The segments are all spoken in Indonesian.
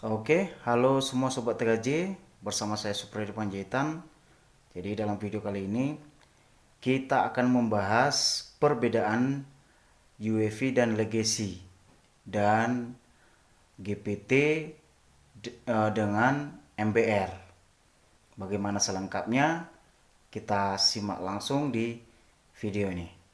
Oke, halo semua sobat TKJ, bersama saya Supriyadi Panjaitan. Jadi dalam video kali ini kita akan membahas perbedaan UEFI dan legacy dan GPT dengan MBR. Bagaimana selengkapnya? Kita simak langsung di video ini.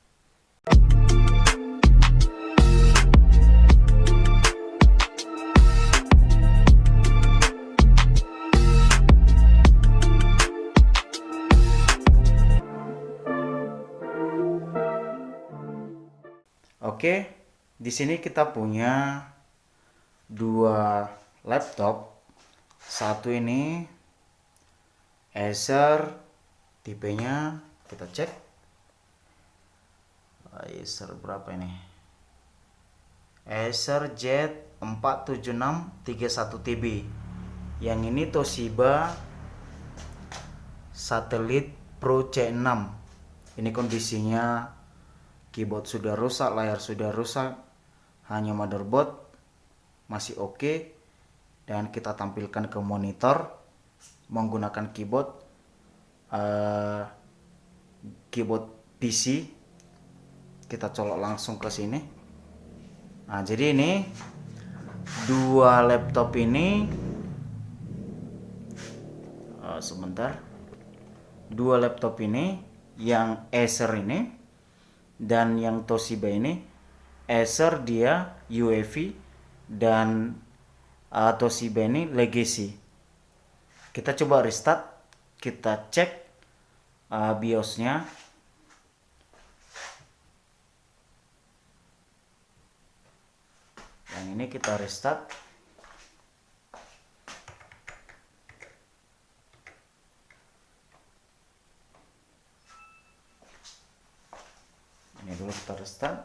Oke, di sini kita punya dua laptop. Satu ini Acer, tipenya kita cek. Acer berapa ini? Acer Z47631TB. Yang ini Toshiba Satellite Pro C6. Ini kondisinya keyboard sudah rusak, layar sudah rusak, hanya motherboard masih oke. Dan kita tampilkan ke monitor menggunakan keyboard PC. Kita colok langsung ke sini. Nah, jadi ini dua laptop ini dua laptop ini, yang Acer ini dan yang Toshiba ini. Acer dia UEFI dan Toshiba ini legacy. Kita coba restart, kita cek BIOSnya. Yang ini kita restart. Ini dulu kita restart.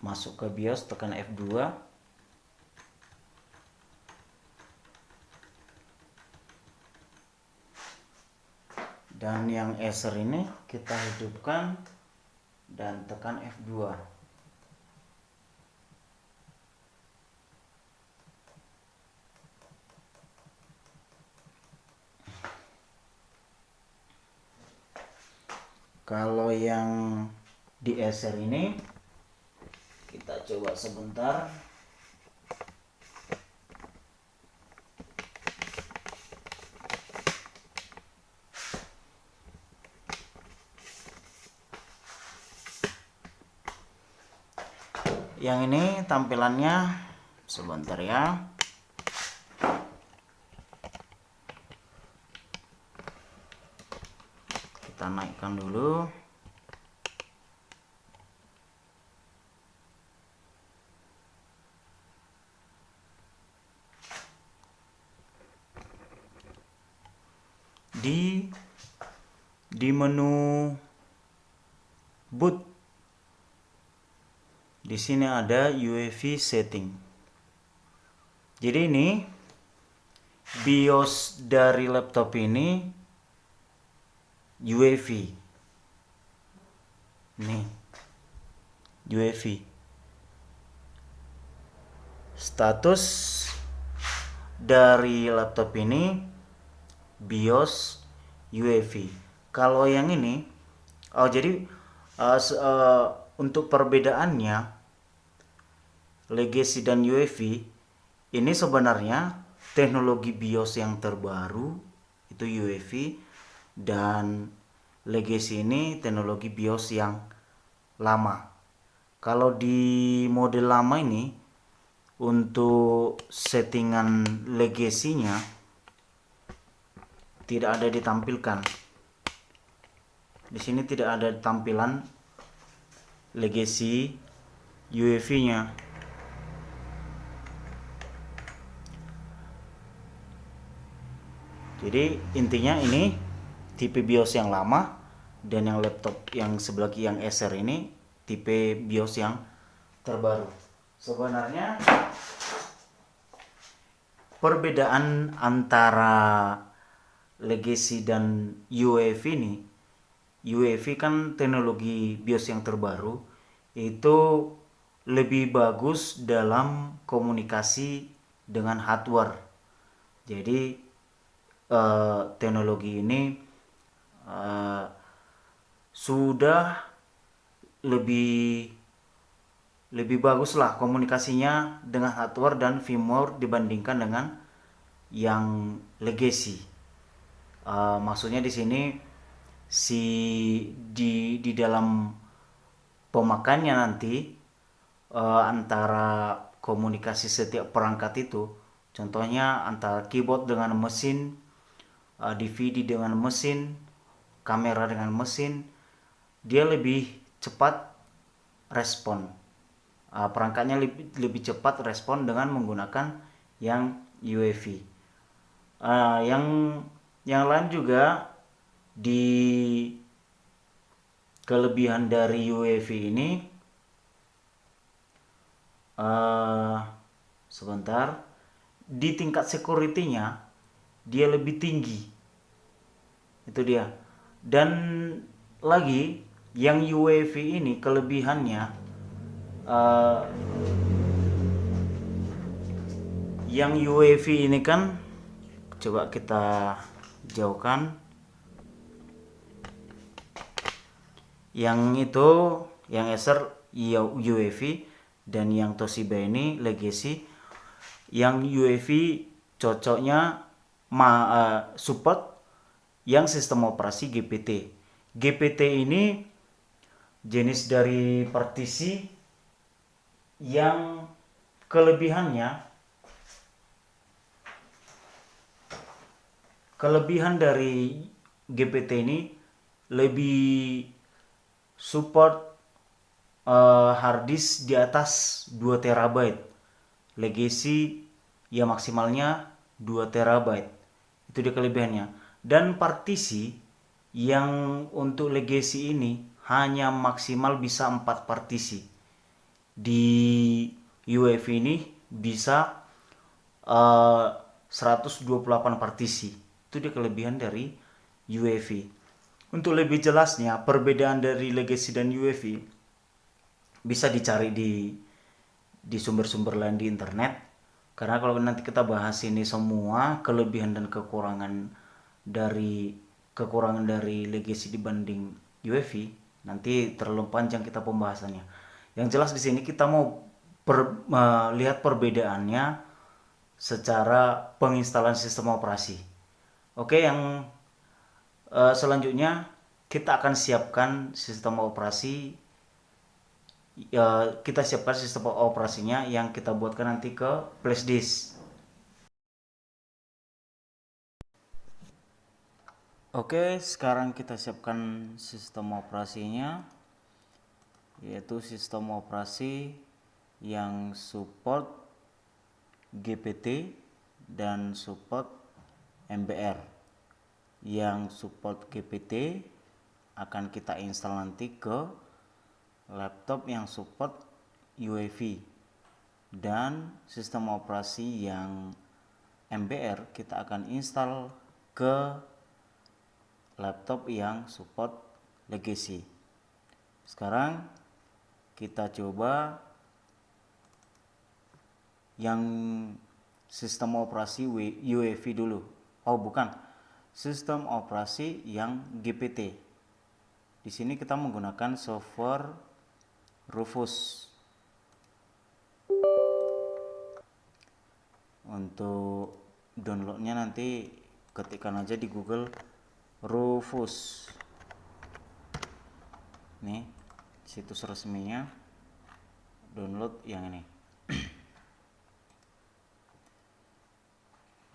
Masuk ke BIOS, tekan F2. Dan yang Acer ini kita hidupkan dan tekan F2. Kalau yang di Acer ini kita coba sebentar. Yang ini tampilannya, sebentar ya. Kita naikkan dulu. Di menu boot, di sini ada UEFI setting. Jadi ini BIOS dari laptop ini UEFI. Nih, UEFI. Status dari laptop ini BIOS UEFI. Kalau yang ini, jadi untuk perbedaannya legacy dan UEFI ini sebenarnya teknologi BIOS yang terbaru itu UEFI, dan legacy ini teknologi BIOS yang lama. Kalau di model lama ini, untuk settingan legacy-nya tidak ada ditampilkan. Di sini tidak ada tampilan legacy UEFI-nya. Jadi intinya ini tipe BIOS yang lama, dan yang laptop yang sebelah kiri yang Acer ini tipe BIOS yang terbaru. Sebenarnya perbedaan antara legacy dan UEFI ini, UEFI kan teknologi BIOS yang terbaru, itu lebih bagus dalam komunikasi dengan hardware. Jadi teknologi ini eh, sudah lebih lebih bagus lah komunikasinya dengan hardware dan firmware dibandingkan dengan yang legacy. Maksudnya di sini si di dalam pemakaiannya nanti antara komunikasi setiap perangkat itu, contohnya antara keyboard dengan mesin, DVD dengan mesin, kamera dengan mesin, dia lebih cepat respon. Perangkatnya lebih cepat respon dengan menggunakan yang UEFI. Yang lain juga di kelebihan dari UEFI ini, sebentar, di tingkat security-nya dia lebih tinggi. Itu dia. Dan lagi yang UEFI ini kelebihannya, eh, yang UEFI ini kan, coba kita jauhkan. Yang itu, yang Acer UEFI, dan yang Toshiba ini Legacy. Yang UEFI cocoknya support yang sistem operasi GPT. GPT ini jenis dari partisi yang kelebihan dari GPT ini lebih support hard disk di atas 2 terabyte. Legacy ya maksimalnya 2 terabyte. Itu dia kelebihannya. Dan partisi yang untuk legacy ini hanya maksimal bisa 4 partisi. Di UEFI ini bisa 128 partisi. Itu dia kelebihan dari UEFI. Untuk lebih jelasnya perbedaan dari legacy dan UEFI bisa dicari di sumber-sumber lain di internet. Karena kalau nanti kita bahas ini semua kelebihan dan kekurangan dari legacy dibanding UEFI, nanti terlalu panjang kita pembahasannya. Yang jelas di sini kita mau lihat perbedaannya secara penginstalan sistem operasi. Oke, yang selanjutnya kita akan siapkan sistem operasi. Kita siapkan sistem operasinya yang kita buatkan nanti ke flash disk. Oke, sekarang kita siapkan sistem operasinya, yaitu sistem operasi yang support GPT dan support MBR. Yang support GPT akan kita install nanti ke laptop yang support UEFI, dan sistem operasi yang MBR kita akan install ke laptop yang support legacy. Sekarang kita coba yang sistem operasi UEFI dulu. Oh bukan, sistem operasi yang GPT. Di sini kita menggunakan software Rufus. Untuk downloadnya nanti ketikkan aja di Google Rufus. Nih situs resminya, download yang ini.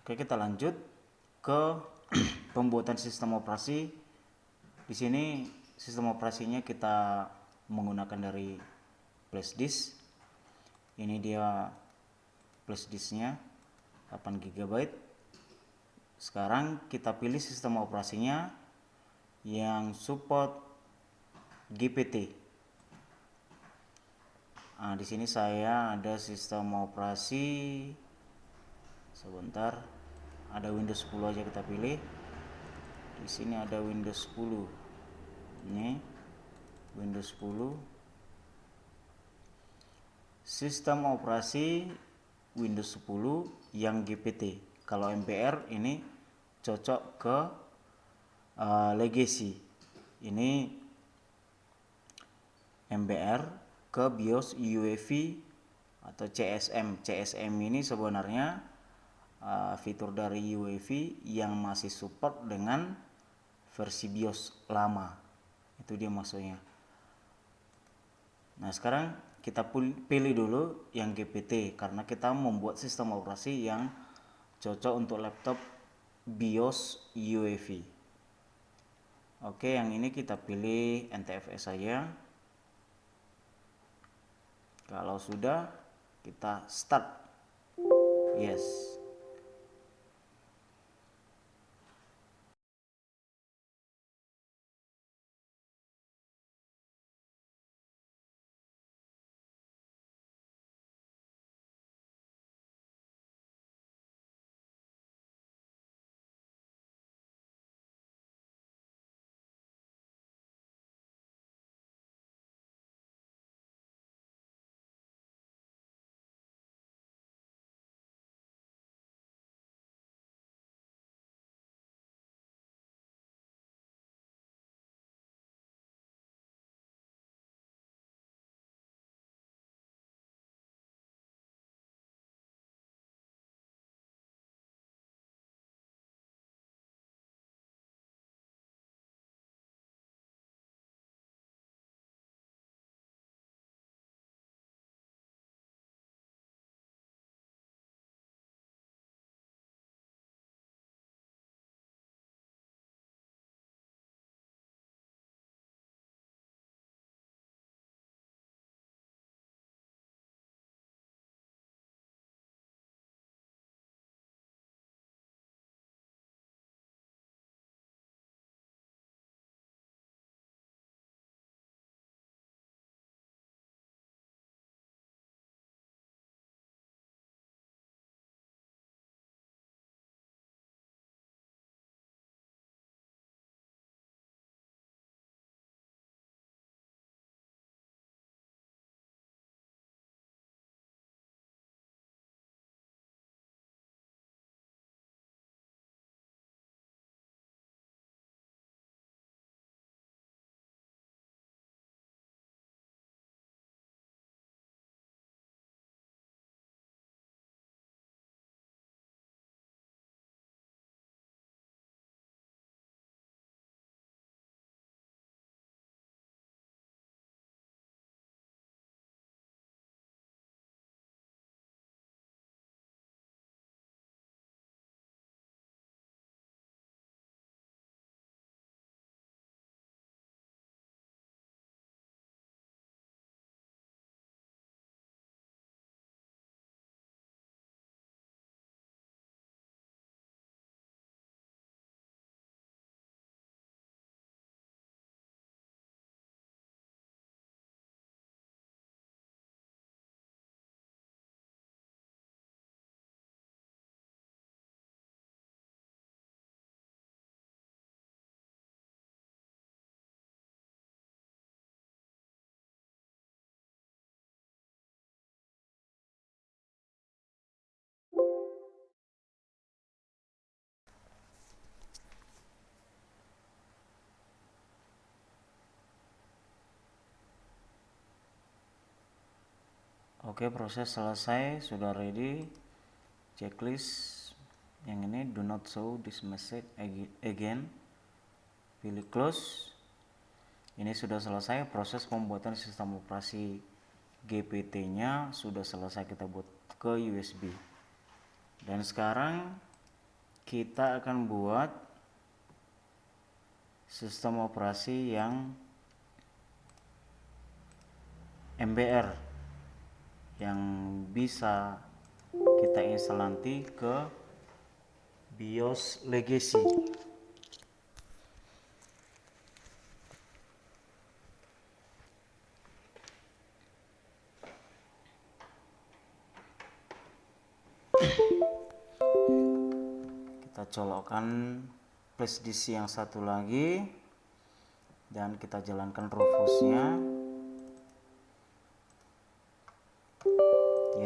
Oke, kita lanjut ke pembuatan sistem operasi. Di sini sistem operasinya kita menggunakan dari flash disk. Ini dia flash disknya 8 GB. Sekarang kita pilih sistem operasinya yang support GPT. Nah, di sini saya ada sistem operasi, sebentar, ada Windows 10 aja kita pilih. Di sini ada Windows 10. Ini Windows 10. sistem operasi Windows 10 yang GPT. Kalau MBR ini cocok ke legacy. Ini MBR ke BIOS UEFI atau CSM. CSM ini sebenarnya fitur dari UEFI yang masih support dengan versi BIOS lama. Itu dia maksudnya. Nah, sekarang kita pilih dulu yang GPT karena kita membuat sistem operasi yang cocok untuk laptop BIOS UEFI. Oke, yang ini kita pilih NTFS saja. Kalau sudah, kita start. Yes. Oke, proses selesai, sudah ready. Checklist yang ini do not show this message again. Pilih close. Ini sudah selesai proses pembuatan sistem operasi GPT-nya, sudah selesai kita buat ke USB. Dan sekarang kita akan buat sistem operasi yang MBR yang bisa kita install nanti ke BIOS legacy. Kita colokkan flash disk yang satu lagi dan kita jalankan Rufus-nya.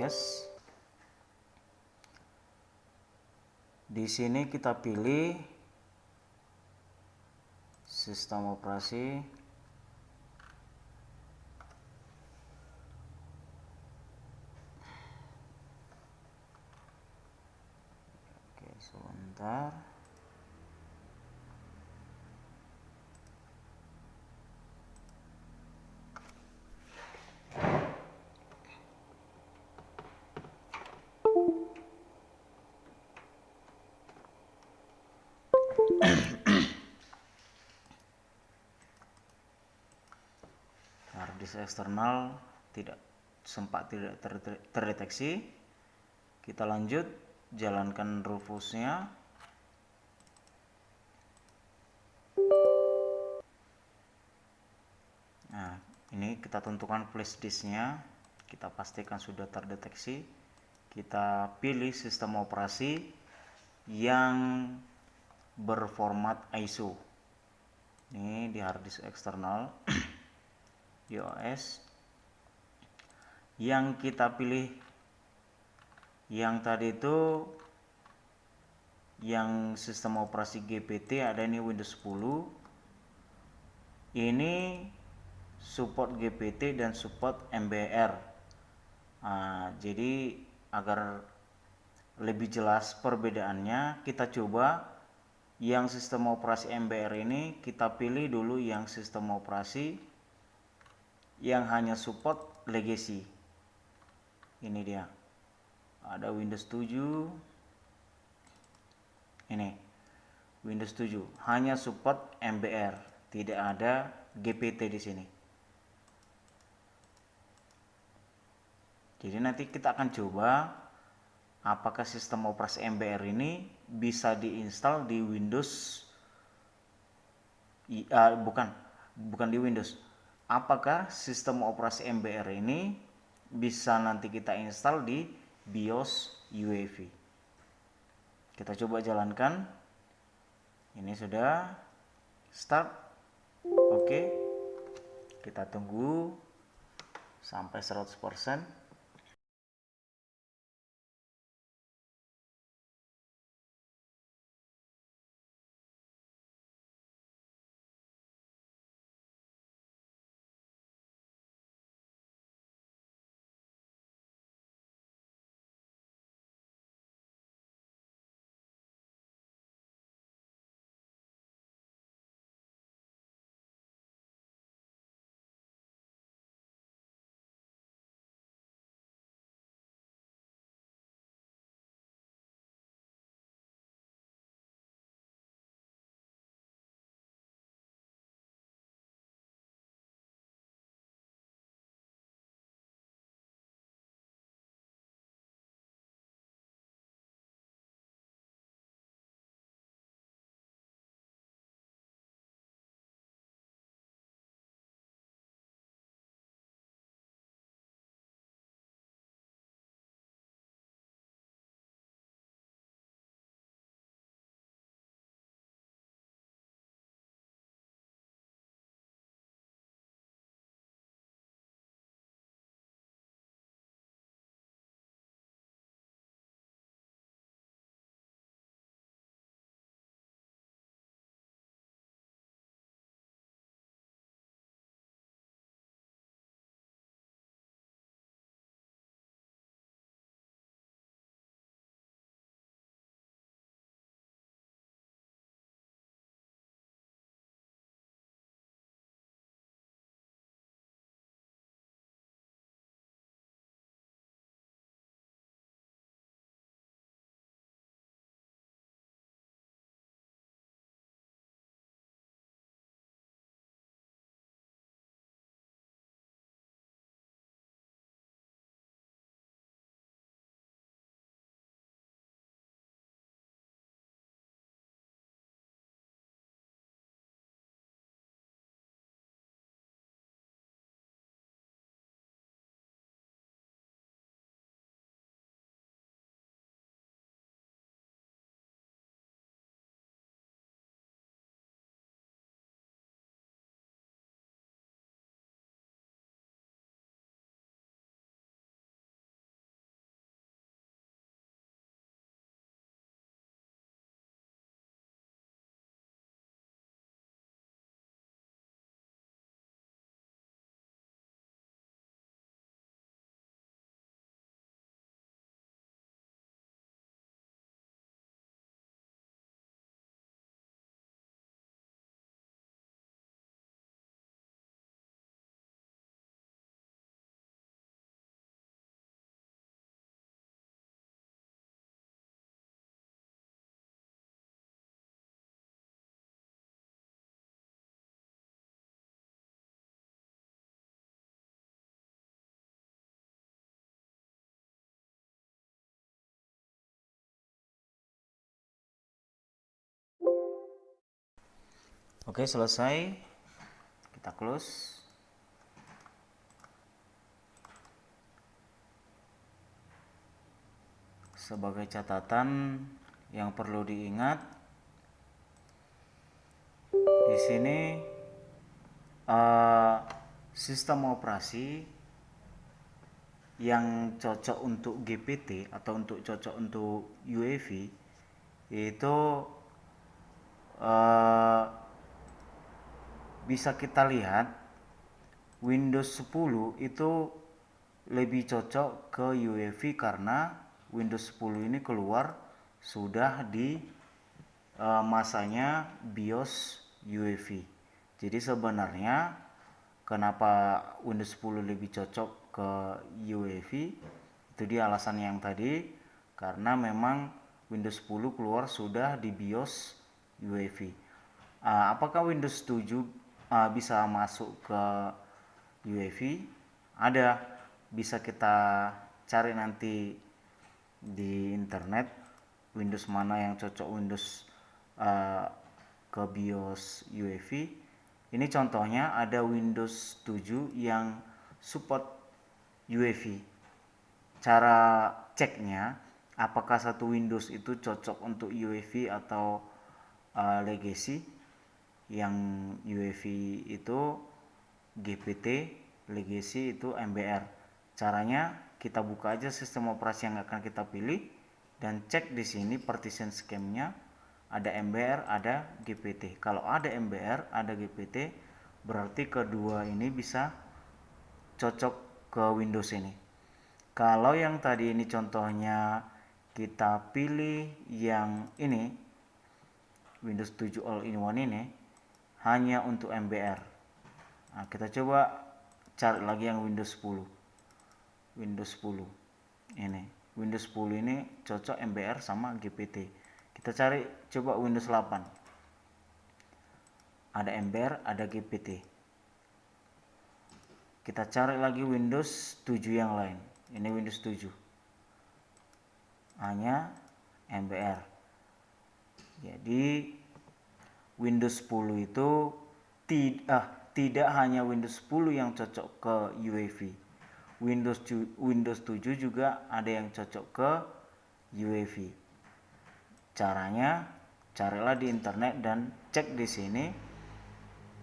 iOS. Di sini kita pilih sistem operasi. Oke, sebentar. Harddisk eksternal tidak terdeteksi. Kita lanjut jalankan Rufusnya. Nah, ini kita tentukan flash disknya, kita pastikan sudah terdeteksi. Kita pilih sistem operasi yang berformat ISO. Ini di harddisk eksternal iOS. Yang kita pilih yang tadi itu yang sistem operasi GPT, ada ini Windows 10. Ini support GPT dan support MBR. Jadi agar lebih jelas perbedaannya, kita coba yang sistem operasi MBR ini, kita pilih dulu yang sistem operasi yang hanya support legacy. Ini dia, ada Windows 7. Ini Windows 7 hanya support MBR, tidak ada GPT di sini. Jadi nanti kita akan coba apakah sistem operasi MBR ini bisa diinstal di Windows, bukan di Windows. Apakah sistem operasi MBR ini bisa nanti kita install di BIOS UEFI. Kita coba jalankan. Ini sudah start. Oke. Kita tunggu sampai 100%. Oke, selesai. Kita close. Sebagai catatan yang perlu diingat, di sini sistem operasi yang cocok untuk GPT atau cocok untuk UEFI itu bisa kita lihat Windows 10 itu lebih cocok ke UEFI karena Windows 10 ini keluar sudah di masanya BIOS UEFI. Jadi sebenarnya kenapa Windows 10 lebih cocok ke UEFI itu dia alasan yang tadi, karena memang Windows 10 keluar sudah di BIOS UEFI. Apakah Windows 7 bisa masuk ke UEFI? Ada, bisa kita cari nanti di internet Windows mana yang cocok Windows ke BIOS UEFI. Ini contohnya ada Windows 7 yang support UEFI. Cara ceknya apakah satu Windows itu cocok untuk UEFI atau legacy. Yang UEFI itu GPT, legacy itu MBR. Caranya kita buka aja sistem operasi yang akan kita pilih dan cek di sini partition scheme-nya, ada MBR, ada GPT. Kalau ada MBR, ada GPT, berarti kedua ini bisa cocok ke Windows ini. Kalau yang tadi ini contohnya kita pilih yang ini, Windows 7 All-in-One ini hanya untuk MBR. Nah, kita coba cari lagi yang Windows 10. Windows 10 ini, Windows 10 ini cocok MBR sama GPT. Kita cari coba Windows 8. Ada MBR, ada GPT. Kita cari lagi Windows 7 yang lain. Ini Windows 7. Hanya MBR. Jadi Windows 10 itu tidak hanya Windows 10 yang cocok ke UEFI. Windows 7 juga ada yang cocok ke UEFI. Caranya carilah di internet dan cek di sini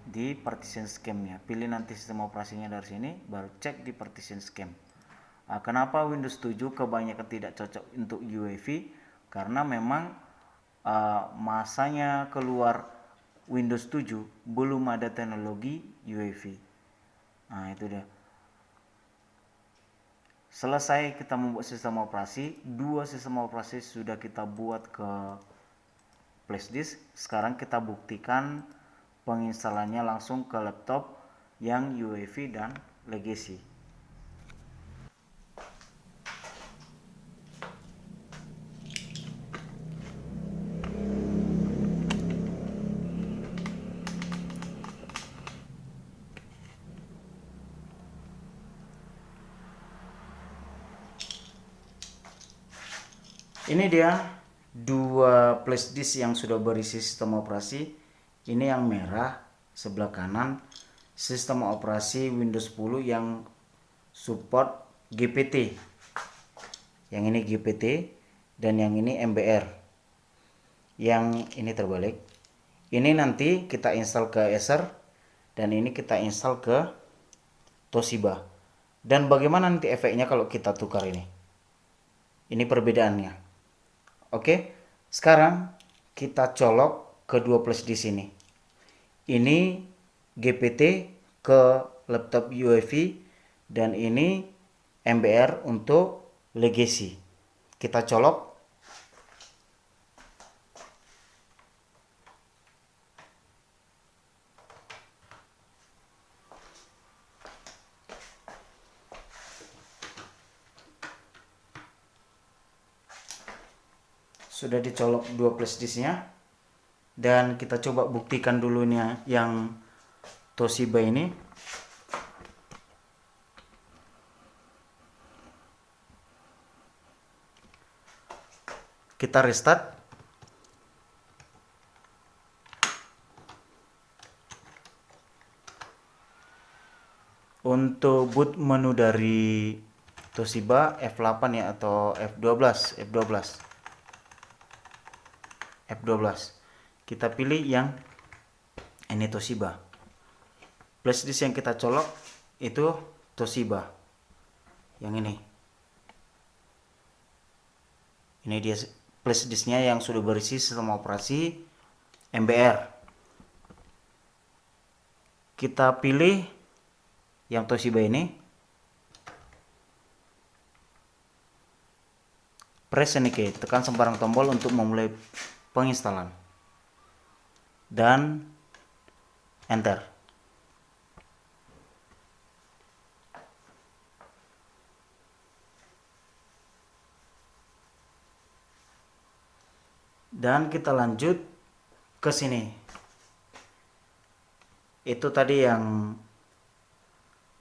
di partition scheme-nya. Pilih nanti sistem operasinya dari sini, baru cek di partition scheme. Kenapa Windows 7 kebanyakan tidak cocok untuk UEFI? Karena memang masanya keluar Windows 7 belum ada teknologi UEFI. Nah, itu dia. Selesai kita membuat sistem operasi, dua sistem operasi sudah kita buat ke flash disk. Sekarang kita buktikan penginstalannya langsung ke laptop yang UEFI dan legacy. Ini dia dua flash disk yang sudah berisi sistem operasi. Ini yang merah sebelah kanan, sistem operasi Windows 10 yang support GPT. Yang ini GPT dan yang ini MBR. Yang ini terbalik. Ini nanti kita install ke Acer dan ini kita install ke Toshiba. Dan bagaimana nanti efeknya kalau kita tukar ini? Ini perbedaannya. Oke, sekarang kita colok kedua flash di sini. Ini GPT ke laptop UEFI dan ini MBR untuk legacy. Kita colok. Sudah dicolok dua flash disknya dan kita coba buktikan dulu nih yang Toshiba ini. Kita restart. untuk boot menu dari Toshiba F8 ya, atau F12. Kita pilih yang ini Toshiba. Flash disk yang kita colok itu Toshiba yang ini dia flash disknya yang sudah berisi sistem operasi MBR. Kita pilih yang Toshiba ini, press any key, tekan sembarang tombol untuk memulai penginstalan dan enter. Dan kita lanjut ke sini. Itu tadi yang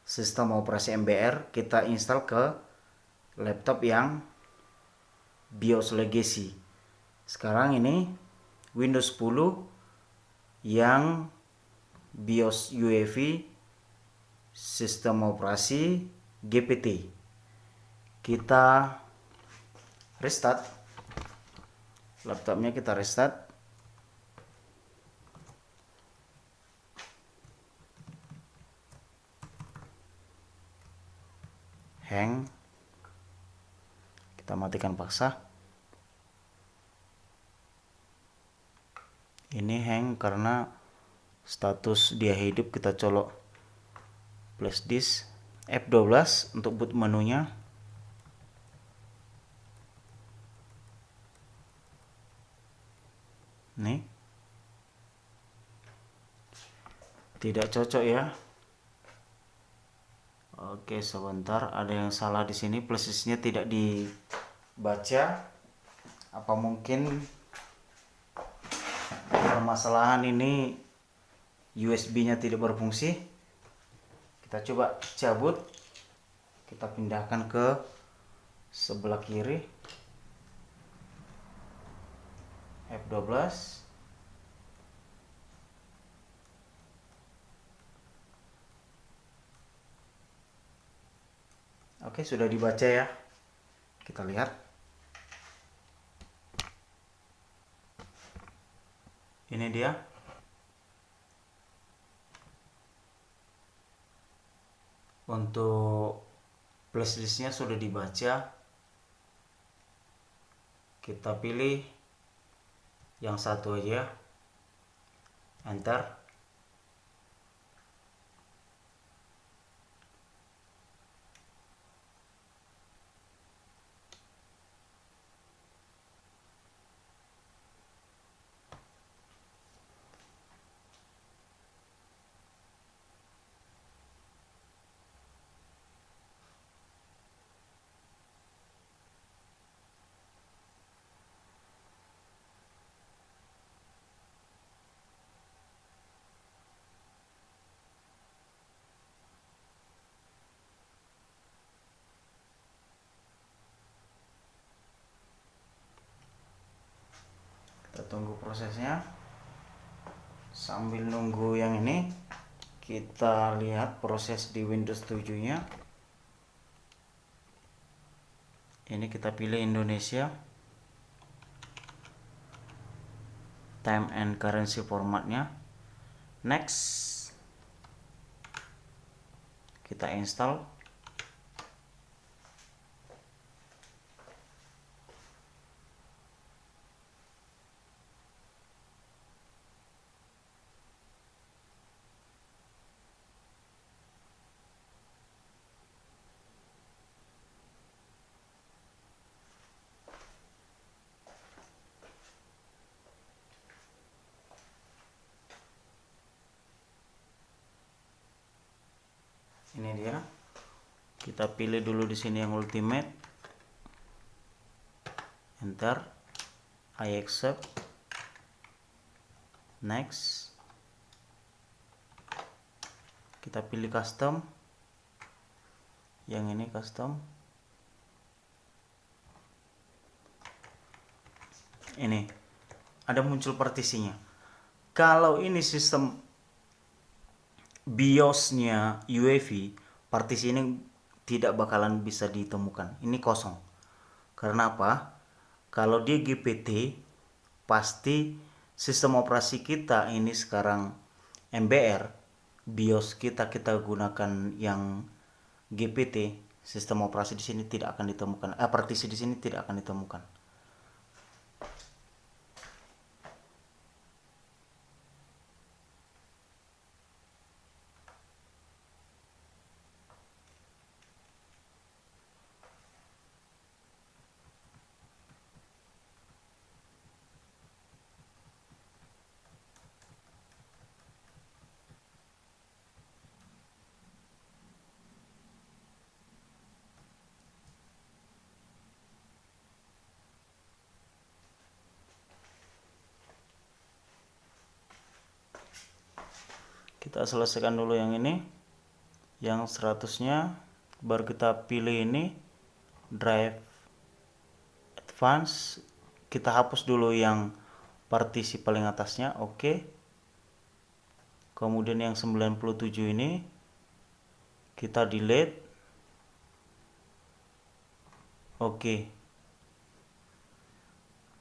sistem operasi MBR kita install ke laptop yang BIOS legacy. Sekarang ini Windows 10 yang BIOS UEFI sistem operasi GPT. Kita restart laptopnya, kita restart. Hang, kita matikan paksa. Ini hang karena status dia hidup. Kita colok flash disk F12 untuk boot menunya. Nih, tidak cocok ya. Oke, sebentar, ada yang salah di sini. Flash disknya tidak dibaca. Apa mungkin permasalahan ini USB-nya tidak berfungsi? Kita coba cabut. Kita pindahkan ke sebelah kiri. F12. Oke, sudah dibaca ya. Kita lihat. Ini dia. Untuk flash disknya sudah dibaca. Kita pilih yang satu aja, enter. Kita tunggu prosesnya. Sambil nunggu yang ini, kita lihat proses di Windows 7-nya. Ini kita pilih Indonesia. Time and currency formatnya. Next. Kita install. Ini dia. Kita pilih dulu di sini yang ultimate. Enter. I accept. Next. Kita pilih custom. Yang ini custom. Ini ada muncul partisinya. Kalau ini sistem BIOS-nya UEFI, partisi ini tidak bakalan bisa ditemukan. Ini kosong. Karena apa? Kalau di GPT pasti sistem operasi kita ini sekarang MBR, BIOS kita gunakan yang GPT, sistem operasi di sini tidak akan ditemukan. Partisi di sini tidak akan ditemukan. Kita selesaikan dulu yang ini, yang 100-nya, baru kita pilih ini drive advance. Kita hapus dulu yang partisi paling atasnya, oke. Kemudian yang 97 ini kita delete, oke.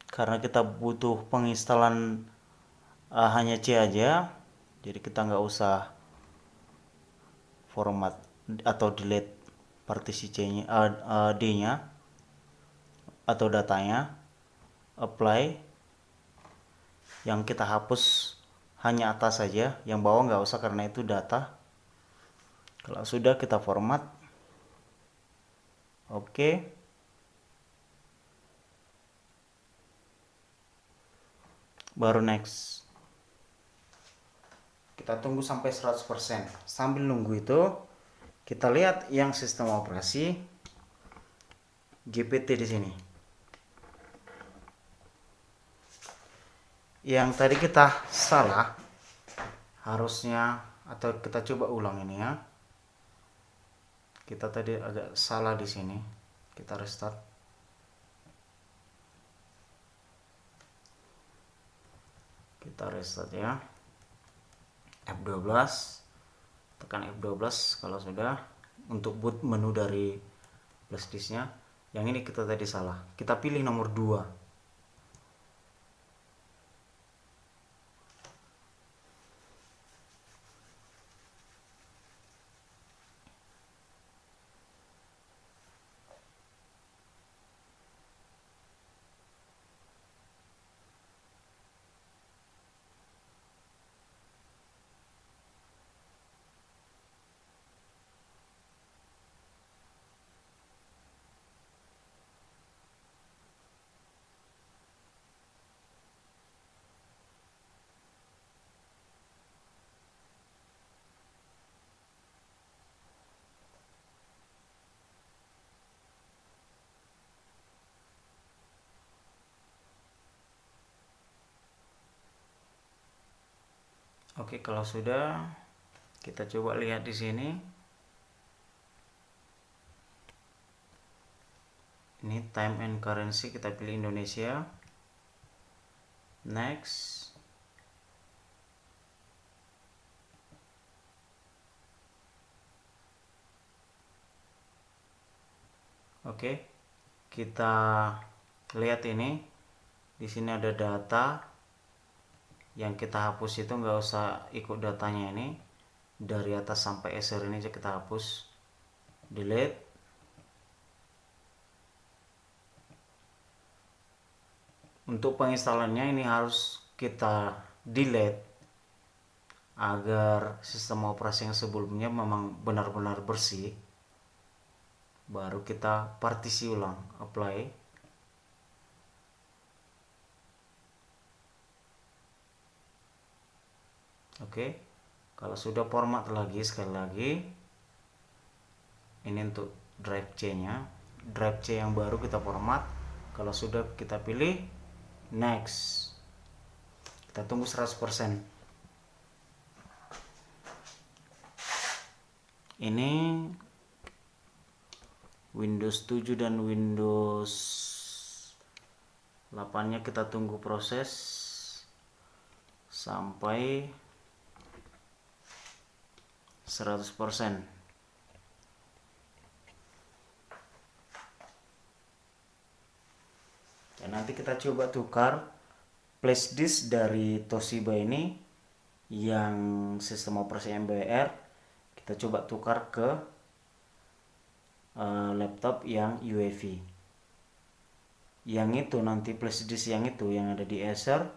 Karena kita butuh penginstalan hanya C aja, jadi kita nggak usah format atau delete partisi C-nya, D-nya atau datanya. Apply. Yang kita hapus hanya atas saja, yang bawah nggak usah karena itu data. Kalau sudah, kita format, oke. Baru next. Kita tunggu sampai 100%. Sambil nunggu itu, kita lihat yang sistem operasi GPT di sini. Yang tadi kita salah, harusnya, atau kita coba ulang ini ya. Kita tadi agak salah di sini. Kita restart. Kita restart ya. F12, tekan F12 kalau sudah, untuk boot menu dari flash disknya. Yang ini kita tadi salah, kita pilih nomor 2. Oke, kalau sudah, kita coba lihat di sini. Ini time and currency, kita pilih Indonesia. Next. Oke, kita lihat ini. Di sini ada data. Yang kita hapus itu nggak usah ikut datanya ini. Dari atas sampai eser ini aja kita hapus. Delete. Untuk penginstalannya ini harus kita delete agar sistem operasi yang sebelumnya memang benar-benar bersih. Baru kita partisi ulang, apply. Oke, kalau sudah format lagi, sekali lagi, ini untuk drive C nya, drive C yang baru kita format. Kalau sudah, kita pilih next. Kita tunggu 100%. Ini Windows 7 dan Windows 8 nya kita tunggu proses sampai 100%. nanti kita coba tukar flash disk dari Toshiba ini yang sistem operasi MBR, kita coba tukar ke laptop yang UEFI. Yang itu nanti flash disk yang itu yang ada di Acer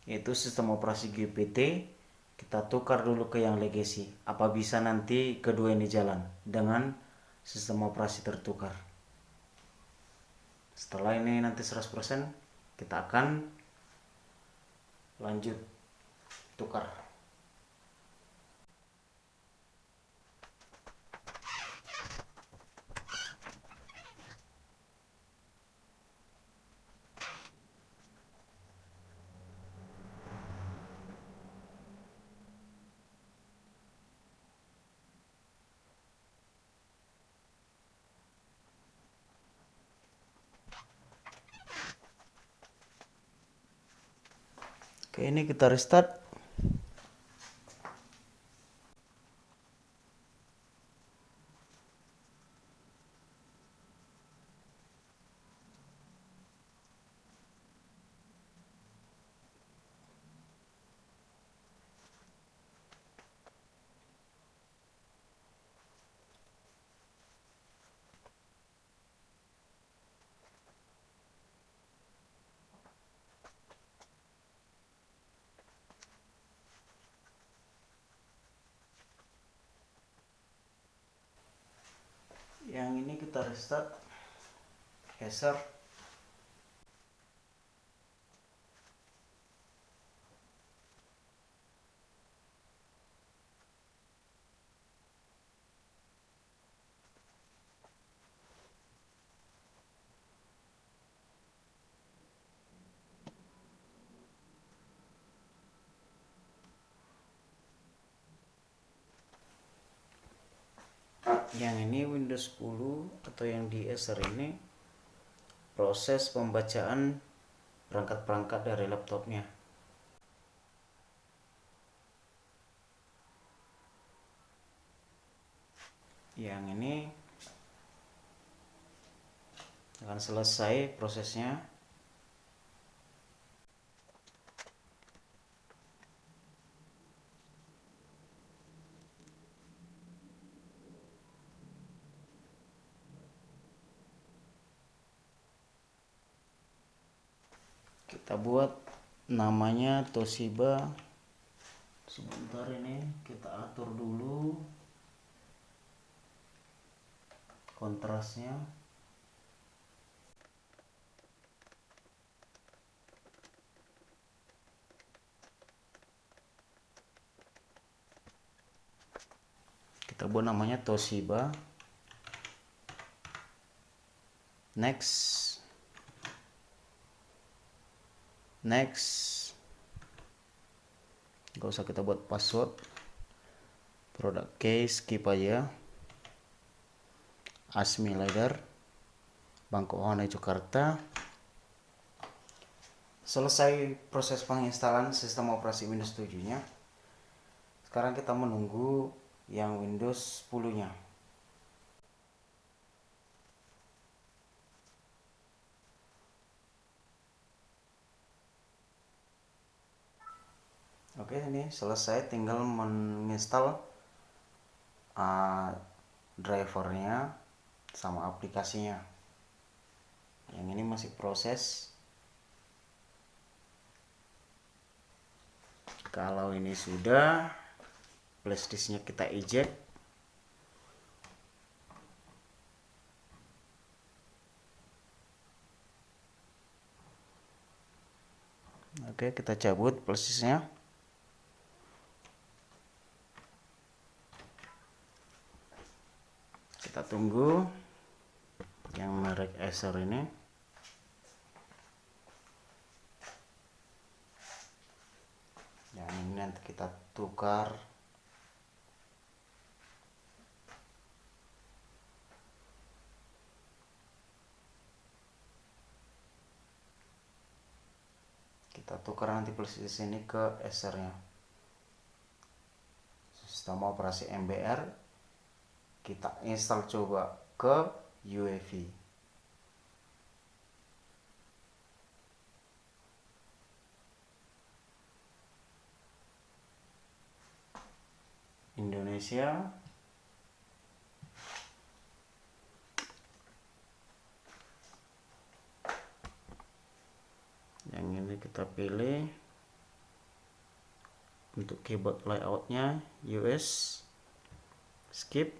itu sistem operasi GPT, kita tukar dulu ke yang legacy. Apa bisa nanti kedua ini jalan dengan sistem operasi tertukar. Setelah ini nanti 100%, kita akan lanjut tukar. Oke, ini kita restart. Yang ini kita restart Acer. Yang ini Windows 10 atau yang di Acer ini proses pembacaan perangkat-perangkat dari laptopnya. Yang ini akan selesai prosesnya. Kita buat namanya Toshiba. Sebentar, ini kita atur dulu kontrasnya. Kita buat namanya Toshiba. Next. Gak usah kita buat password. Product key skip aja. Asmi Leader, Bangkok Honai Jakarta. Selesai proses penginstalan sistem operasi Windows 7-nya. Sekarang kita menunggu yang Windows 10-nya. Oke, ini selesai, tinggal menginstal drivernya sama aplikasinya. Yang ini masih proses. Kalau ini sudah, flash disknya kita eject. Oke, kita cabut flash disknya. Kita tunggu yang merek Acer ini. Yang ini nanti kita tukar. Kita tukar nanti flash disk ini ke Acer-nya. Sistem operasi MBR kita install coba ke UEFI. Indonesia. Yang ini kita pilih. Untuk keyboard layoutnya US, skip.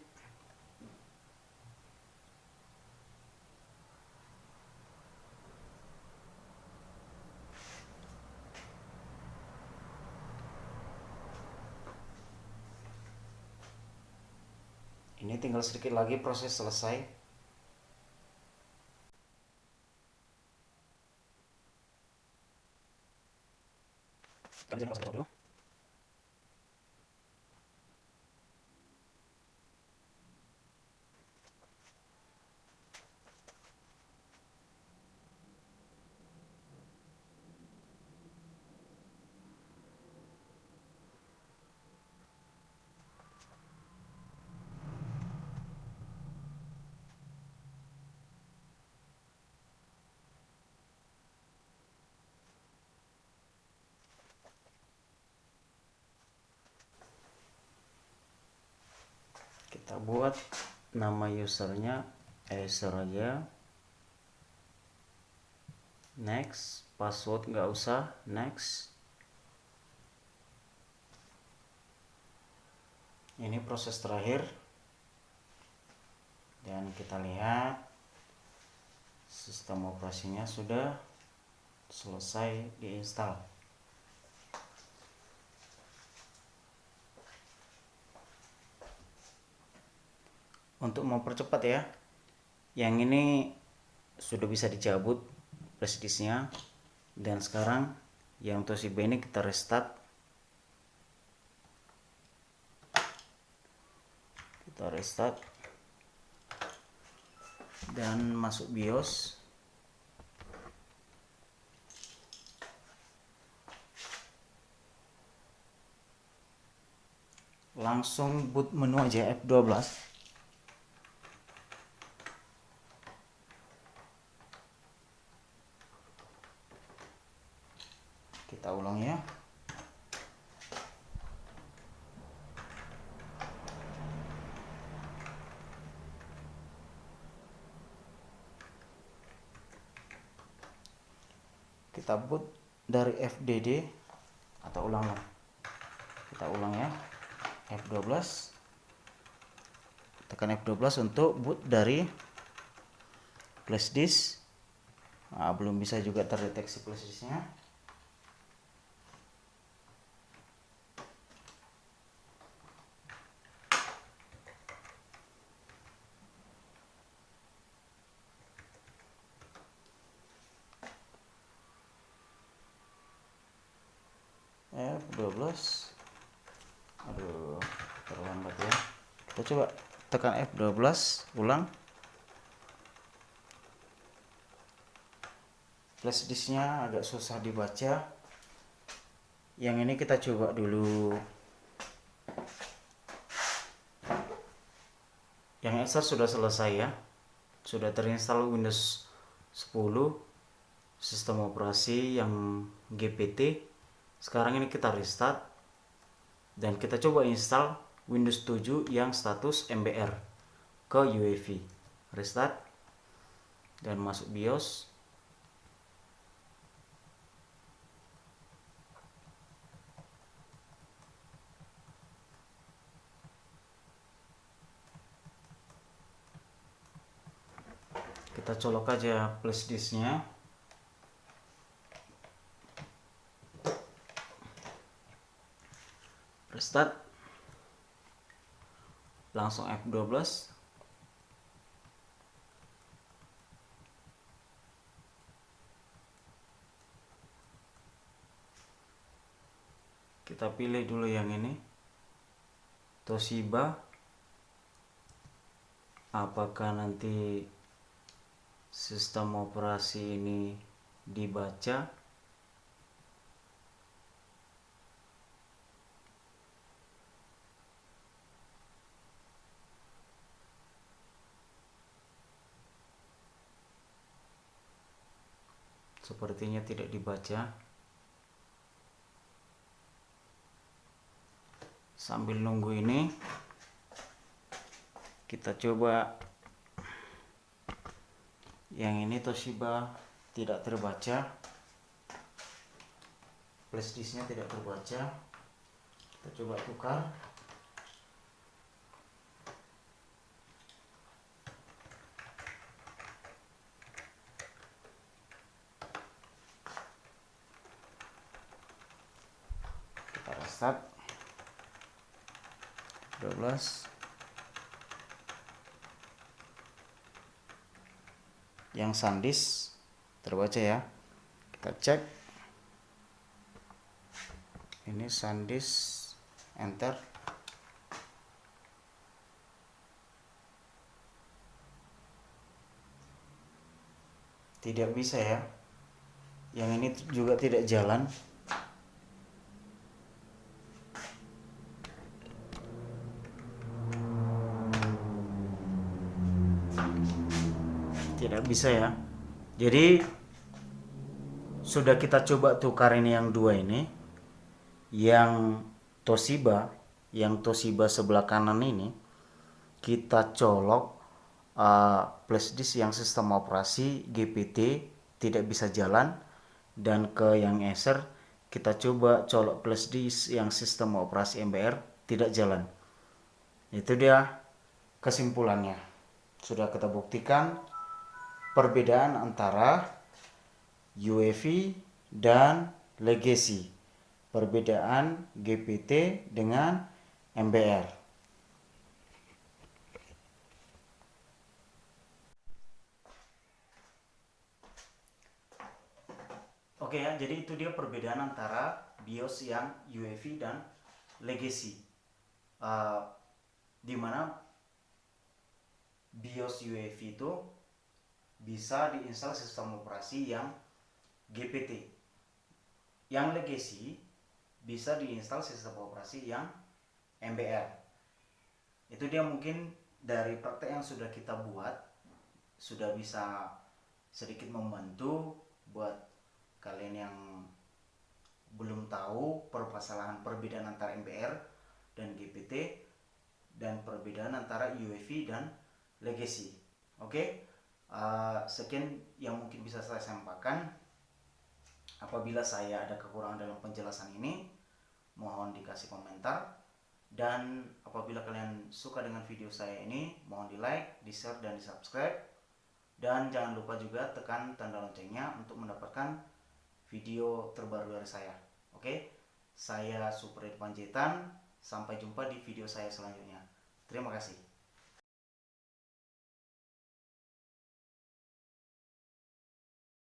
Ini tinggal sedikit lagi proses selesai. Kita buat nama usernya Acer aja. Next, password nggak usah, next. Ini proses terakhir. Dan kita lihat sistem operasinya sudah selesai diinstal. Untuk mempercepat ya, yang ini sudah bisa dicabut flash disknya. Dan sekarang yang Toshiba ini kita restart. Kita restart dan masuk BIOS. Langsung boot menu aja F12. Kita ulang ya. Kita boot dari FDD atau ulang. Kita ulang ya. F12. Tekan F12 untuk boot dari flash disk. Nah, belum bisa juga terdeteksi flash disknya. F12. Aduh, terlambat ya. Kita coba tekan F12 ulang. Flash disknya agak susah dibaca. Yang ini kita coba dulu. Yang Acer sudah selesai ya. Sudah terinstall Windows 10 sistem operasi yang GPT. Sekarang ini kita restart dan kita coba install Windows 7 yang status MBR ke UEFI. Restart dan masuk BIOS. Kita colok aja flash disknya. Restart. Langsung F12. Kita pilih dulu yang ini. Toshiba. Apakah nanti sistem operasi ini dibaca? Sepertinya tidak dibaca. Sambil nunggu ini, kita coba yang ini. Toshiba tidak terbaca, flash disknya tidak terbaca. Kita coba tukar. Kita restart. 12. Yang SanDisk terbaca ya. Kita cek. Ini SanDisk, enter. Tidak bisa ya. Yang ini juga tidak jalan. Tidak bisa ya. Jadi sudah kita coba tukar ini yang dua ini, yang Toshiba sebelah kanan ini, kita colok flash disk yang sistem operasi GPT tidak bisa jalan, dan ke yang Acer kita coba colok flash disk yang sistem operasi MBR tidak jalan. Itu dia kesimpulannya. Sudah kita buktikan perbedaan antara UEFI dan Legacy, perbedaan GPT dengan MBR. Oke ya, jadi itu dia perbedaan antara BIOS yang UEFI dan Legacy. Dimana BIOS UEFI itu bisa diinstal sistem operasi yang GPT. Yang Legacy bisa diinstal sistem operasi yang MBR. Itu dia mungkin dari praktek yang sudah kita buat, sudah bisa sedikit membantu buat kalian yang belum tahu permasalahan perbedaan antara MBR dan GPT dan perbedaan antara UEFI dan Legacy. Oke? Sekian yang mungkin bisa saya sampaikan. Apabila saya ada kekurangan dalam penjelasan ini, mohon dikasih komentar. Dan apabila kalian suka dengan video saya ini, mohon di like, di share, dan di subscribe. Dan jangan lupa juga tekan tanda loncengnya untuk mendapatkan video terbaru dari saya. Oke? Saya Supri Panjaitan. Sampai jumpa di video saya selanjutnya. Terima kasih.